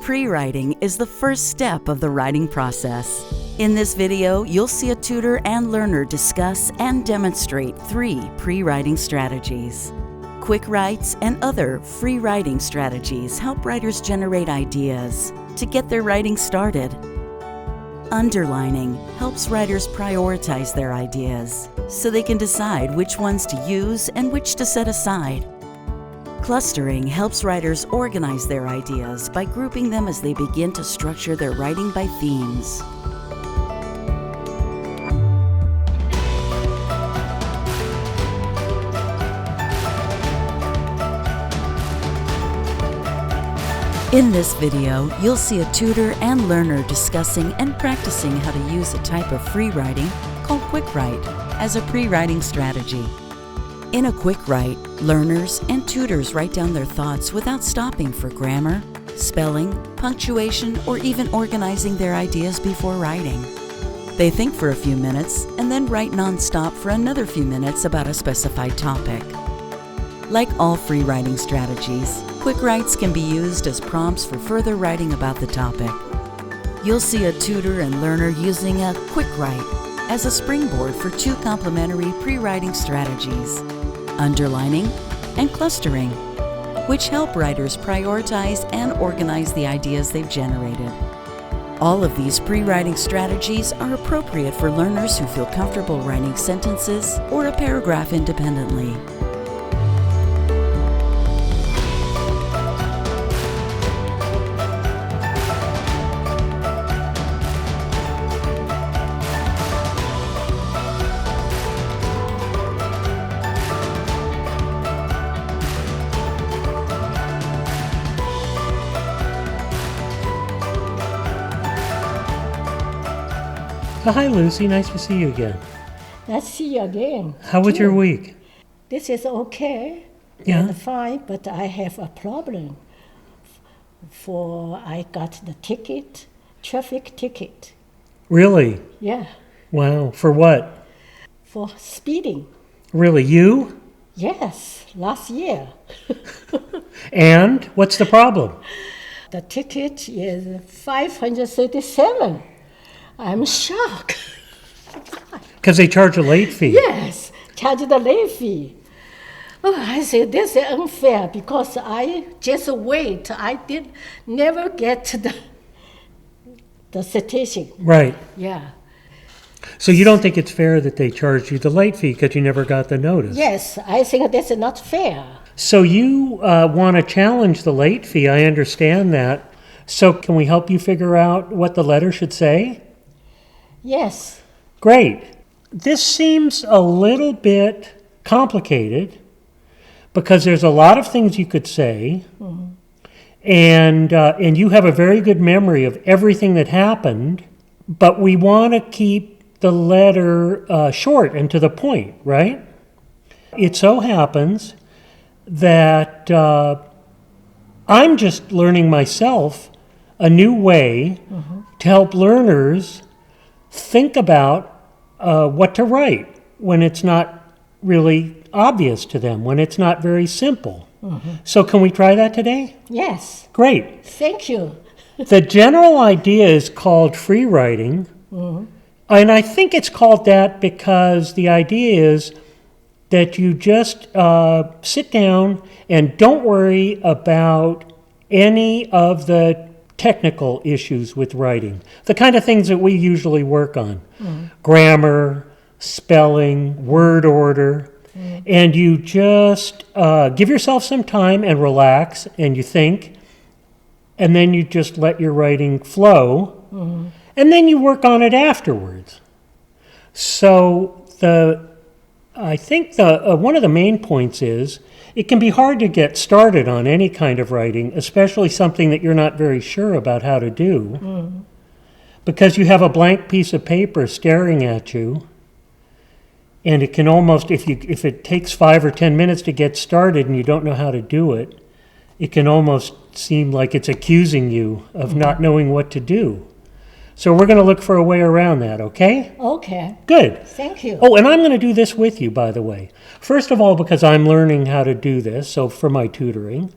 Pre-writing is the first step of the writing process. In this video, you'll see a tutor and learner discuss and demonstrate 3 pre-writing strategies. Quick writes and other free writing strategies help writers generate ideas to get their writing started. Underlining helps writers prioritize their ideas so they can decide which ones to use and which to set aside. Clustering helps writers organize their ideas by grouping them as they begin to structure their writing by themes. In this video, you'll see a tutor and learner discussing and practicing how to use a type of free writing called quick write as a pre-writing strategy. In a quick write, learners and tutors write down their thoughts without stopping for grammar, spelling, punctuation, or even organizing their ideas before writing. They think for a few minutes and then write nonstop for another few minutes about a specified topic. Like all free writing strategies, quick writes can be used as prompts for further writing about the topic. You'll see a tutor and learner using a quick write as a springboard for 2 complementary pre-writing strategies, underlining and clustering, which help writers prioritize and organize the ideas they've generated. All of these pre-writing strategies are appropriate for learners who feel comfortable writing sentences or a paragraph independently. Hi, Lucy. Nice to see you again. Nice to see you again. How was your week? This is okay. Yeah. And fine, but I have a problem. I got the ticket, traffic ticket. Really? Yeah, Wow. For what? for speeding. Really? You? Yes, last year. And what's the problem? The ticket is 537. I'm shocked. Because they charge a late fee. Yes, charge the late fee. Oh, I said, this is unfair because I just wait. I never get the citation. Right. Yeah. So you don't think it's fair that they charge you the late fee because you never got the notice? Yes, I think that's not fair. So you want to challenge the late fee. I understand that. So can we help you figure out what the letter should say? Yes. Great. This seems a little bit complicated because there's a lot of things you could say, and you have a very good memory of everything that happened, but we want to keep the letter short and to the point, right? It so happens that I'm just learning myself a new way to help learners think about what to write when it's not really obvious to them, when it's not very simple. So can we try that today? Yes. Great. Thank you. The general idea is called free writing, and I think it's called that because the idea is that you just sit down and don't worry about any of the technical issues with writing, the kind of things that we usually work on, grammar, spelling, word order, and you just give yourself some time and relax and you think, and then you just let your writing flow, and then you work on it afterwards. So I think one of the main points is it can be hard to get started on any kind of writing, especially something that you're not very sure about how to do, because you have a blank piece of paper staring at you, and it can almost, if it takes 5 or 10 minutes to get started and you don't know how to do it, it can almost seem like it's accusing you of not knowing what to do. So we're going to look for a way around that, okay? Okay. Good. Thank you. Oh, and I'm going to do this with you, by the way. First of all, because I'm learning how to do this, so for my tutoring.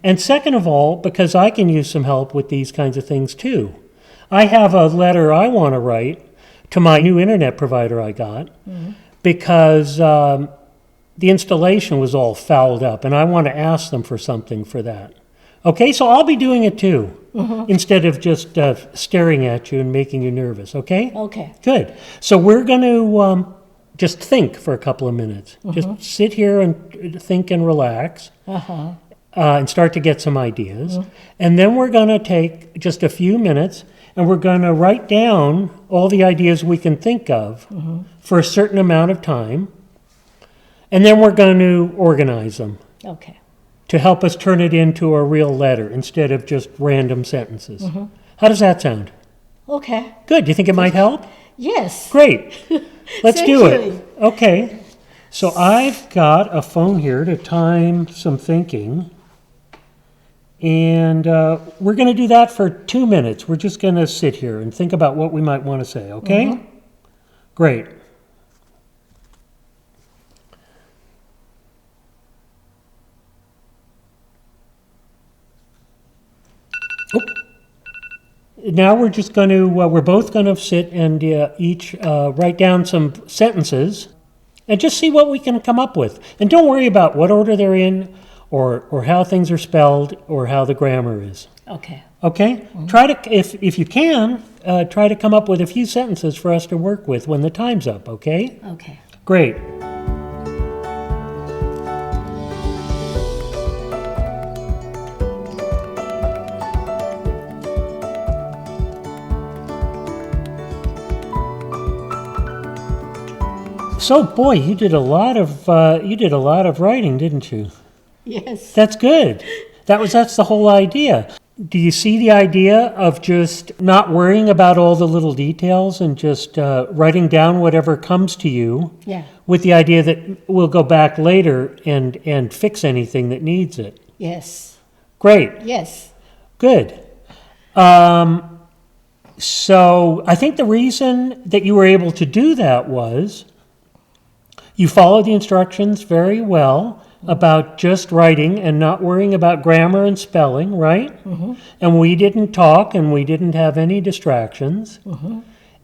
And second of all, because I can use some help with these kinds of things too. I have a letter I want to write to my new internet provider I got because the installation was all fouled up, and I want to ask them for something for that. Okay, so I'll be doing it too, instead of just staring at you and making you nervous, okay? Okay. Good. So we're going to just think for a couple of minutes. Just sit here and think and relax and start to get some ideas. And then we're going to take just a few minutes and we're going to write down all the ideas we can think of for a certain amount of time. And then we're going to organize them Okay. to help us turn it into a real letter instead of just random sentences. How does that sound? Okay. Good. Do you think it might help? Yes. Great. Let's Thank do you. it. Okay. So I've got a phone here to time some thinking. And we're going to do that for 2 minutes. We're just going to sit here and think about what we might want to say, okay? Great. Now we're just going to, we're both going to sit and each write down some sentences and just see what we can come up with. And don't worry about what order they're in or how things are spelled or how the grammar is. Okay. Okay? Try to, if you can, try to come up with a few sentences for us to work with when the time's up, okay? Okay. Great. So, boy, you did a lot of writing, didn't you? Yes. That's good. That's the whole idea. Do you see the idea of just not worrying about all the little details and just writing down whatever comes to you Yeah. with the idea that we'll go back later and fix anything that needs it? Yes. Great. Yes. Good. So I think the reason that you were able to do that was you followed the instructions very well about just writing and not worrying about grammar and spelling, right? And we didn't talk and we didn't have any distractions.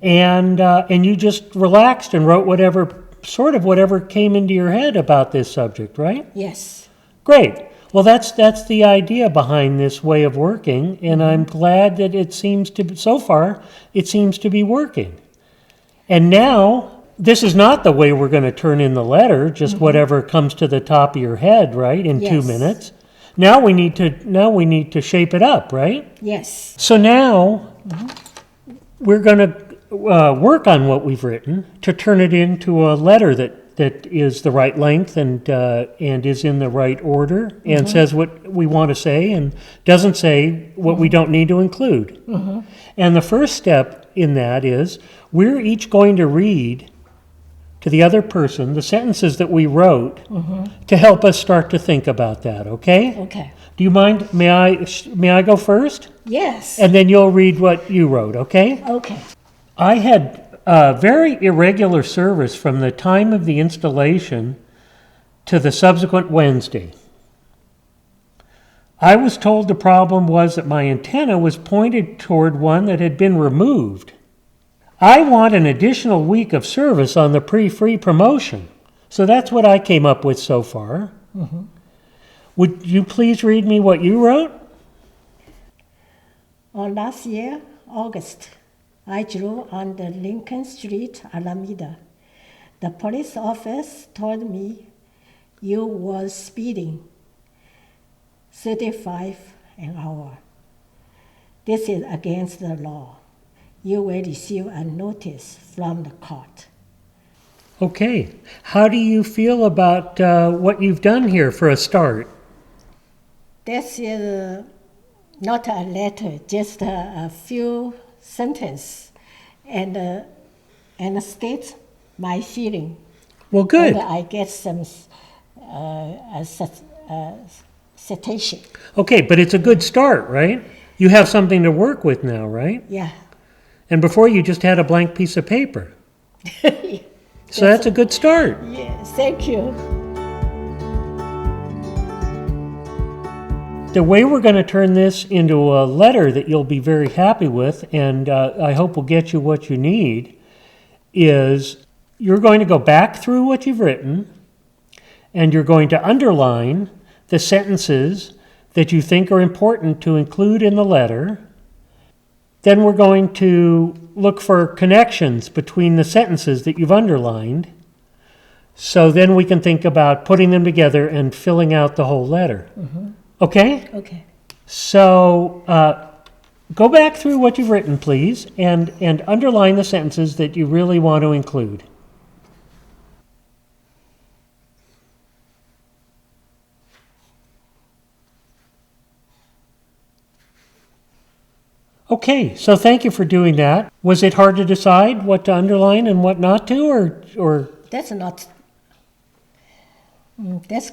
And you just relaxed and wrote whatever came into your head about this subject, right? Yes. Great. Well, that's the idea behind this way of working, and I'm glad that so far, it seems to be working. And now, this is not the way we're going to turn in the letter, just whatever comes to the top of your head, right, in 2 minutes. Now we need to shape it up, right? Yes. So now we're going to work on what we've written to turn it into a letter that is the right length and is in the right order and says what we want to say and doesn't say what we don't need to include. And the first step in that is we're each going to read to the other person the sentences that we wrote to help us start to think about that, okay? Okay. Do you mind? May I go first? Yes. And then you'll read what you wrote, okay? Okay. I had very irregular service from the time of the installation to the subsequent Wednesday. I was told the problem was that my antenna was pointed toward one that had been removed. I want an additional week of service on the pre-free promotion. So that's what I came up with so far. Would you please read me what you wrote? Last year, August, I drove on the Lincoln Street, Alameda. The police officer told me you were speeding 35 an hour. This is against the law. You will receive a notice from the court. Okay. How do you feel about what you've done here for a start? This is not a letter, just a few sentences and state my feeling. Well, good. And I get some citation. Okay, but it's a good start, right? You have something to work with now, right? Yeah. And before you just had a blank piece of paper. So that's a good start. Yes, thank you. The way we're going to turn this into a letter that you'll be very happy with, and I hope will get you what you need, is you're going to go back through what you've written, and you're going to underline the sentences that you think are important to include in the letter. Then we're going to look for connections between the sentences that you've underlined. So then we can think about putting them together and filling out the whole letter. Okay? Okay. So go back through what you've written, please, and underline the sentences that you really want to include. Okay, so thank you for doing that. Was it hard to decide what to underline and what not to, or? That's not. That's.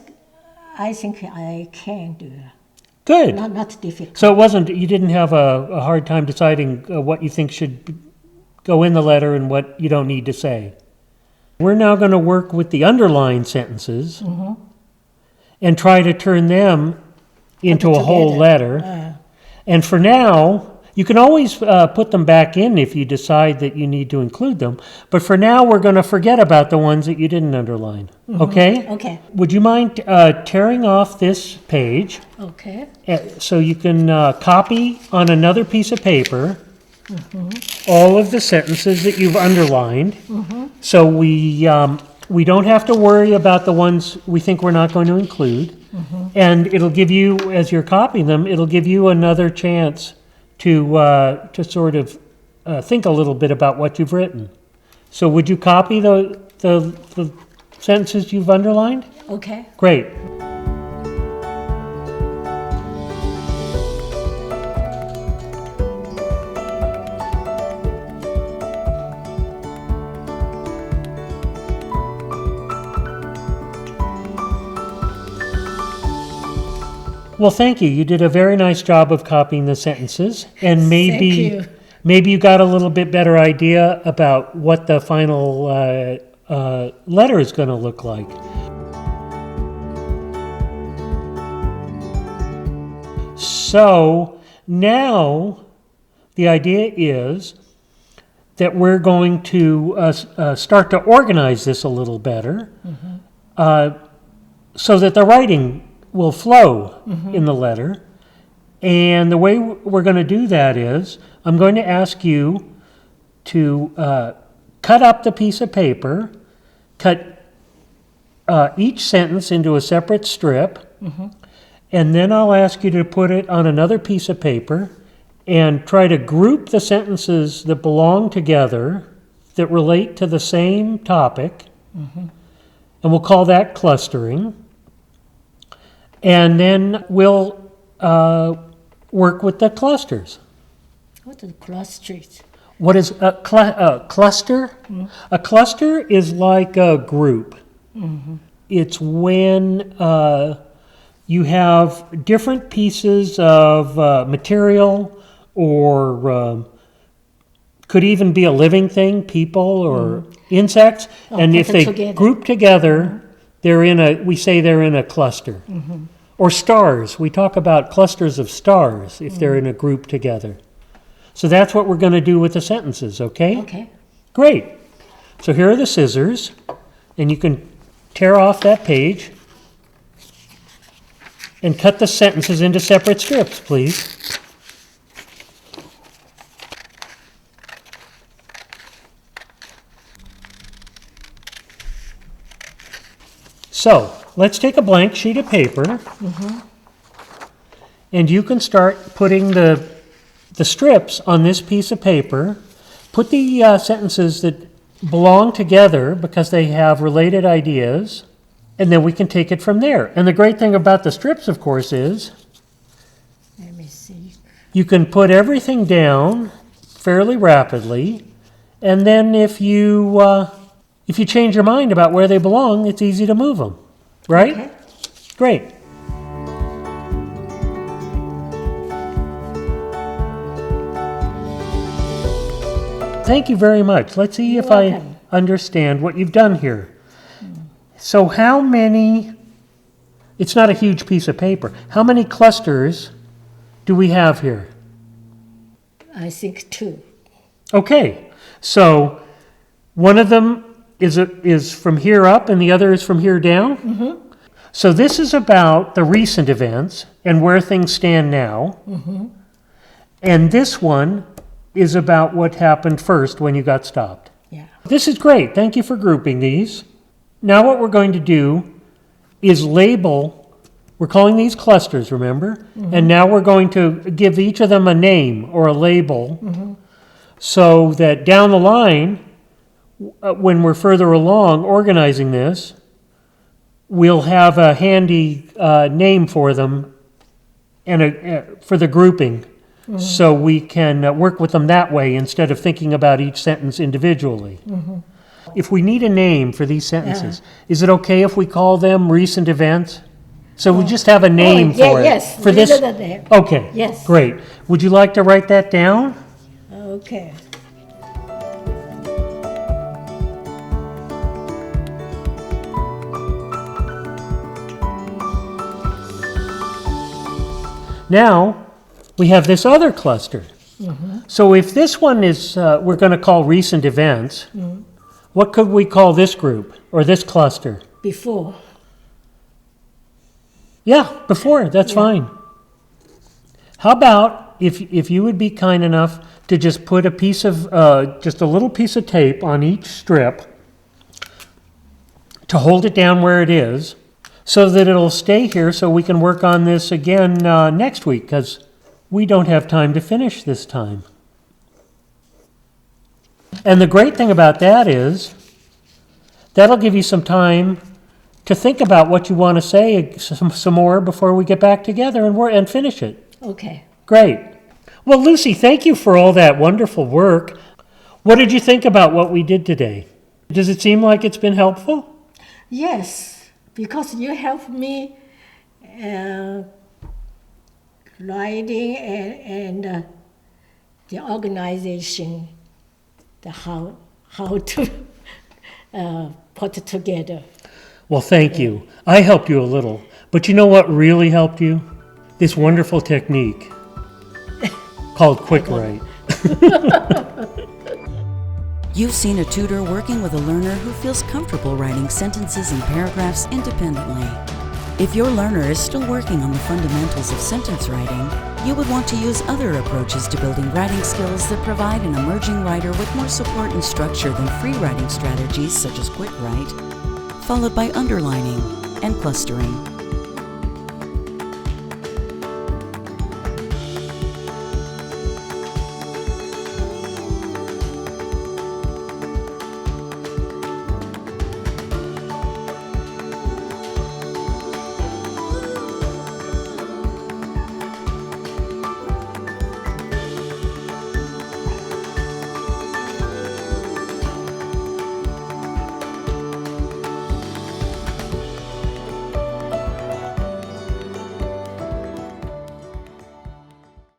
I think I can do. Good. Not difficult. So it wasn't, you didn't have a hard time deciding what you think should go in the letter and what you don't need to say. We're now going to work with the underlined sentences and try to turn them into a whole letter. And for now, you can always put them back in if you decide that you need to include them. But for now, we're going to forget about the ones that you didn't underline. Okay? Okay. Would you mind tearing off this page Okay. so you can copy on another piece of paper all of the sentences that you've underlined? So we don't have to worry about the ones we think we're not going to include. And it'll give you, as you're copying them, it'll give you another chance to sort of think a little bit about what you've written. So would you copy the sentences you've underlined? Okay. Great. Well, thank you. You did a very nice job of copying the sentences, and maybe Thank you. maybe you got a little bit better idea about what the final letter is going to look like. So now the idea is that we're going to start to organize this a little better, so that the writing will flow in the letter. And the way we're going to do that is I'm going to ask you to cut up the piece of paper, cut each sentence into a separate strip, and then I'll ask you to put it on another piece of paper and try to group the sentences that belong together that relate to the same topic, and we'll call that clustering. And then we'll work with the clusters. What are the clusters? What is a cluster? A cluster is like a group. It's when you have different pieces of material, or could even be a living thing, people or insects, and if they group together, we say they're in a cluster. Or stars. We talk about clusters of stars if they're in a group together. So that's what we're going to do with the sentences, okay? Okay. Great. So here are the scissors, and you can tear off that page and cut the sentences into separate strips, please. So let's take a blank sheet of paper, and you can start putting the strips on this piece of paper. Put the sentences that belong together because they have related ideas, and then we can take it from there. And the great thing about the strips, of course, is Let me see. you can put everything down fairly rapidly, and then if you change your mind about where they belong, it's easy to move them, right? Okay. Great. Thank you very much. Let's see if I understand what you've done here. So how many It's not a huge piece of paper. How many clusters do we have here? I think 2. Okay, so one of them is from here up and the other is from here down? Mm-hmm. So this is about the recent events and where things stand now. Mm-hmm. And this one is about what happened first when you got stopped. Yeah. This is great. Thank you for grouping these. Now what we're going to do is label, we're calling these clusters, remember? Mm-hmm. And now we're going to give each of them a name or a label Mm-hmm. so that down the line, when we're further along organizing this, we'll have a handy name for them and for the grouping. Mm-hmm. So we can work with them that way instead of thinking about each sentence individually. Mm-hmm. If we need a name for these sentences, is it okay if we call them recent events? So we just have a name for it. Yes, for this. name. Okay. Yes. Great. Would you like to write that down? Okay. Now, we have this other cluster. Mm-hmm. So if this one is, we're going to call recent events, mm-hmm. What could we call this group or this cluster? Before. Yeah, before, that's fine. How about if you would be kind enough to just put a piece of, just a little piece of tape on each strip to hold it down where it is, so that it'll stay here so we can work on this again next week, because we don't have time to finish this time. And the great thing about that is that'll give you some time to think about what you want to say some more before we get back together and finish it. Okay. Great. Well, Lucy, thank you for all that wonderful work. What did you think about what we did today? Does it seem like it's been helpful? Yes, because you helped me writing and the organization, the how to put it together. Well, thank you. I helped you a little. But you know what really helped you? This wonderful technique called Quick Write. You've seen a tutor working with a learner who feels comfortable writing sentences and paragraphs independently. If your learner is still working on the fundamentals of sentence writing, you would want to use other approaches to building writing skills that provide an emerging writer with more support and structure than free writing strategies such as Quick Write, followed by underlining and clustering.